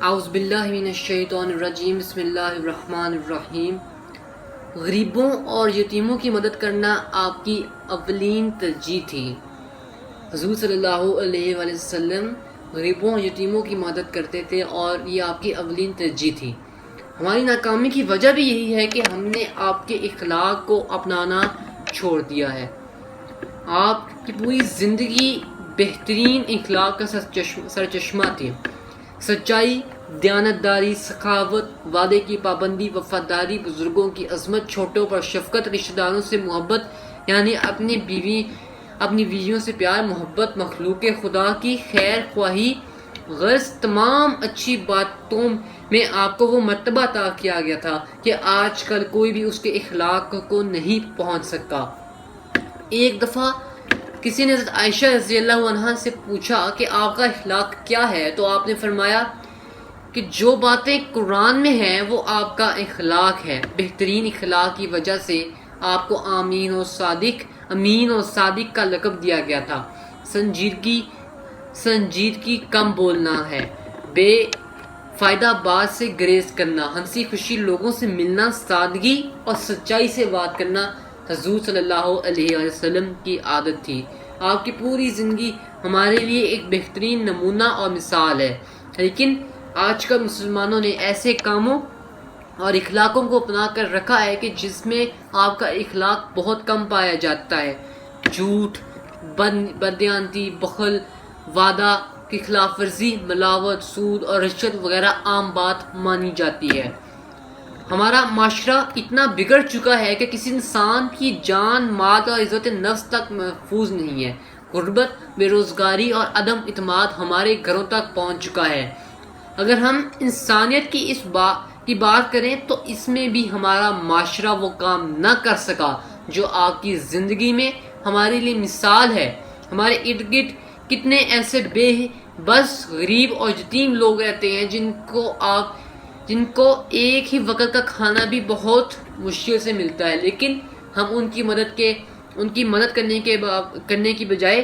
اعوذ باللہ من الشیطان الرجیم بسم اللہ الرحمن الرحیم۔ غریبوں اور یتیموں کی مدد کرنا آپ کی اولین ترجیح تھی۔ حضور صلی اللہ علیہ وآلہ وسلم غریبوں اور یتیموں کی مدد کرتے تھے اور یہ آپ کی اولین ترجیح تھی۔ ہماری ناکامی کی وجہ بھی یہی ہے کہ ہم نے آپ کے اخلاق کو اپنانا چھوڑ دیا ہے۔ آپ کی پوری زندگی بہترین اخلاق کا سرچشمہ تھی۔ سچائی، دیانتداری، سخاوت، وعدے کی پابندی، وفاداری، بزرگوں کی عظمت، چھوٹوں پر شفقت، رشتہ داروں سے محبت، یعنی اپنی بیویوں سے پیار، محبت، مخلوق خدا کی خیر خواہی، غرض تمام اچھی باتوں میں آپ کو وہ مرتبہ عطا کیا گیا تھا کہ آج کل کوئی بھی اس کے اخلاق کو نہیں پہنچ سکتا۔ ایک دفعہ کسی نے حضرت عائشہ رضی اللہ عنہا سے پوچھا کہ آپ کا اخلاق کیا ہے، تو آپ نے فرمایا کہ جو باتیں قرآن میں ہیں وہ آپ کا اخلاق ہے۔ بہترین اخلاق کی وجہ سے آپ کو امین اور صادق کا لقب دیا گیا تھا۔ سنجیدگی کم بولنا ہے، بے فائدہ بات سے گریز کرنا، ہنسی خوشی لوگوں سے ملنا، سادگی اور سچائی سے بات کرنا حضور صلی اللہ علیہ وسلم کی عادت تھی۔ آپ کی پوری زندگی ہمارے لیے ایک بہترین نمونہ اور مثال ہے، لیکن آج کل مسلمانوں نے ایسے کاموں اور اخلاقوں کو اپنا کر رکھا ہے کہ جس میں آپ کا اخلاق بہت کم پایا جاتا ہے۔ جھوٹ، بددیانتی، بخل، وعدہ کی خلاف ورزی، ملاوٹ، سود اور رشوت وغیرہ عام بات مانی جاتی ہے۔ ہمارا معاشرہ اتنا بگڑ چکا ہے کہ کسی انسان کی جان، مال اور عزت نفس تک محفوظ نہیں ہے۔ غربت، بے روزگاری اور عدم اعتماد ہمارے گھروں تک پہنچ چکا ہے۔ اگر ہم انسانیت کی بات کریں تو اس میں بھی ہمارا معاشرہ وہ کام نہ کر سکا جو آپ کی زندگی میں ہمارے لیے مثال ہے۔ ہمارے ارد گرد کتنے ایسے بے بس، غریب اور یتیم لوگ رہتے ہیں جن کو ایک ہی وقت کا کھانا بھی بہت مشکل سے ملتا ہے، لیکن ہم ان کی مدد کرنے کی بجائے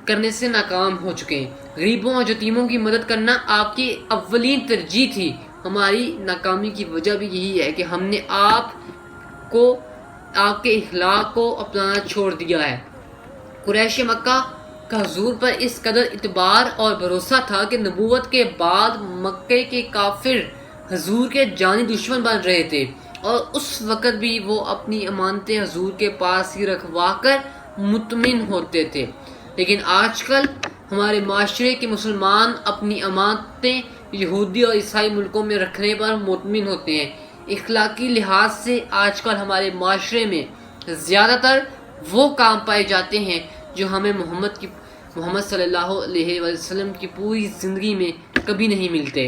کرنے سے ناکام ہو چکے ہیں۔ غریبوں اور یتیموں کی مدد کرنا آپ کی اولین ترجیح تھی۔ ہماری ناکامی کی وجہ بھی یہی ہے کہ ہم نے آپ کے اخلاق کو اپنانا چھوڑ دیا ہے۔ قریش مکہ کا حضور پر اس قدر اعتبار اور بھروسہ تھا کہ نبوت کے بعد مکے کے کافر حضور کے جانی دشمن بن رہے تھے، اور اس وقت بھی وہ اپنی امانتیں حضور کے پاس ہی رکھوا کر مطمئن ہوتے تھے، لیکن آج کل ہمارے معاشرے کے مسلمان اپنی امانتیں یہودی اور عیسائی ملکوں میں رکھنے پر مطمئن ہوتے ہیں۔ اخلاقی لحاظ سے آج کل ہمارے معاشرے میں زیادہ تر وہ کام پائے جاتے ہیں جو ہمیں محمد صلی اللہ علیہ وسلم کی پوری زندگی میں کبھی نہیں ملتے،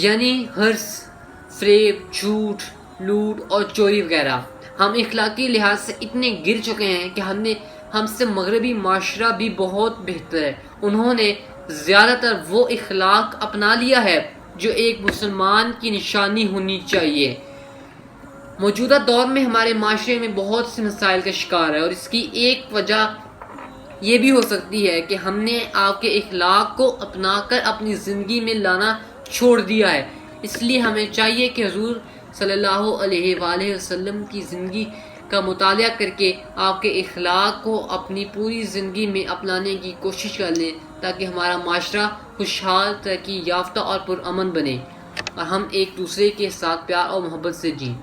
یعنی حرص، فریب، جھوٹ، لوٹ اور چوری وغیرہ۔ ہم اخلاقی لحاظ سے اتنے گر چکے ہیں کہ ہم سے مغربی معاشرہ بھی بہت بہتر ہے۔ انہوں نے زیادہ تر وہ اخلاق اپنا لیا ہے جو ایک مسلمان کی نشانی ہونی چاہیے۔ موجودہ دور میں ہمارے معاشرے میں بہت سے مسائل کا شکار ہے، اور اس کی ایک وجہ یہ بھی ہو سکتی ہے کہ ہم نے آپ کے اخلاق کو اپنا کر اپنی زندگی میں لانا چھوڑ دیا ہے۔ اس لیے ہمیں چاہیے کہ حضور صلی اللہ علیہ وآلہ وسلم کی زندگی کا مطالعہ کر کے آپ کے اخلاق کو اپنی پوری زندگی میں اپنانے کی کوشش کر لیں، تاکہ ہمارا معاشرہ خوشحال، ترقی یافتہ اور پرامن بنے، اور ہم ایک دوسرے کے ساتھ پیار اور محبت سے جئیں۔